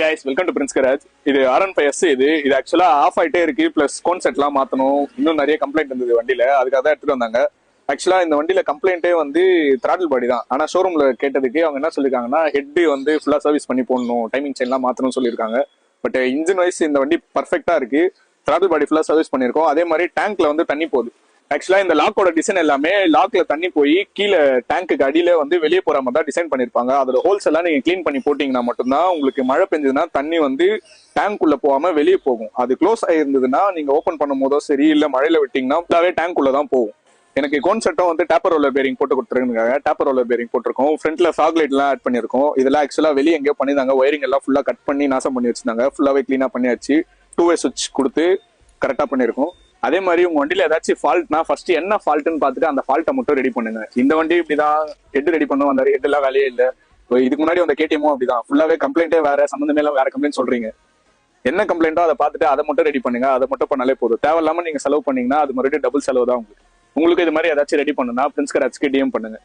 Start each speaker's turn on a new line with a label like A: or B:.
A: guys, welcome to Prince Garage. இது R15S இது ஆக்சுவலா ஆஃப் ஆயிட்டே இருக்கு. பிளஸ் கோன் செட்லாம் மாத்தணும். இன்னும் நிறைய கம்ப்ளைண்ட் இருந்தது வண்டியில, அதுக்காக தான் எடுத்துட்டு வந்தாங்க. ஆக்சுவலா இந்த வண்டியில கம்ப்ளைண்டே வந்து த்ராட்டில் பாடி தான். ஆனா ஷோரூம்ல கேட்டதுக்கு அவங்க என்ன சொல்லிருக்காங்கன்னா, ஹெட் வந்து ஃபுல்லா சர்வீஸ் பண்ணி போடணும், டைமிங் செயின்லாம் மாத்தணும்னு சொல்லியிருக்காங்க. பட் இன்ஜின் வைஸ் இந்த வண்டி பர்ஃபெக்டா இருக்கு. த்ராட்டில் பாடி ஃபுல்லா சர்வீஸ் பண்ணிருக்கோம். அதே மாதிரி டேங்க்ல வந்து தண்ணி போகுது. ஆக்சுவலா இந்த லாக்கோட டிசைன் எல்லாமே லாக்ல தண்ணி போய் கீழே டேங்க்கு அடியில வந்து வெளியே போற மாதிரி தான் டிசைன் பண்ணிருப்பாங்க. அதோட ஹோல்ஸ் எல்லாம் நீங்க கிளீன் பண்ணி போட்டீங்கன்னா மட்டும்தான் உங்களுக்கு மழை பெஞ்சதுன்னா தண்ணி வந்து டேங்க் உள்ள போகாம வெளியே போகும். அது க்ளோஸ் ஆயிருந்ததுன்னா நீங்க ஓப்பன் பண்ணும் போதோ சரி, இல்ல மழையில விட்டீங்கன்னா ஃபுல்லாவே டேங்க் உள்ள தான் போகும். எனக்கு கோன் செட்டும் வந்து டேப்பர் ரோலர் பேரிங் போட்டு கொடுத்துருக்காங்க. டேப்பர் ரோலர் பேரிங் போட்டிருக்கோம். ஃப்ரண்ட்ல ஃபாக் லைட் எல்லாம் ஆட் பண்ணிருக்கோம். இதெல்லாம் ஆக்சுவலா வெளியே எங்கேயோ பண்ணிருந்தாங்க. ஒயரிங் எல்லாம் ஃபுல்லா கட் பண்ணி நாசம் பண்ணி வச்சிருந்தாங்க. ஃபுல்லாவே கிளீனா பண்ணியாச்சு. 2-வே சுவிட்ச் கொடுத்து கரெக்டா பண்ணிருக்கோம். அதே மாதிரி உங்க வண்டியில ஏதாச்சும் ஃபால்ட்னா ஃபர்ஸ்ட் என்ன ஃபால்ட்னு பார்த்துட்டு அந்த ஃபால்ட்டை மட்டும் ரெடி பண்ணுங்க. இந்த வண்டி இப்படிதான் ஹெட் ரெடி பண்ணுவோம், அந்த ஹெட் எல்லாம் வேலையே இல்லை. இதுக்கு முன்னாடி அந்த கேடிஎம்மும் அப்படிதான், ஃபுல்லாவே கம்ப்ளைண்டே வேற, சம்மந்தமே எல்லாம் வேற கம்ப்ளைண்ட் சொல்றீங்க. என்ன கம்ப்ளைண்டோ அதை பார்த்துட்டு அதை மட்டும் ரெடி பண்ணுங்க. அதை மட்டும் பண்ணாலே போதும். தேவையில்லாம நீங்க செலவு பண்ணீங்கன்னா அது மறுபடியும் டபுள் செலவு தான் உங்களுக்கு. உங்களுக்கு இது மாதிரி ஏதாச்சும் ரெடி பண்ணுனா பிரின்ஸ் கராஜ்க்கு டிஎம் பண்ணுங்க.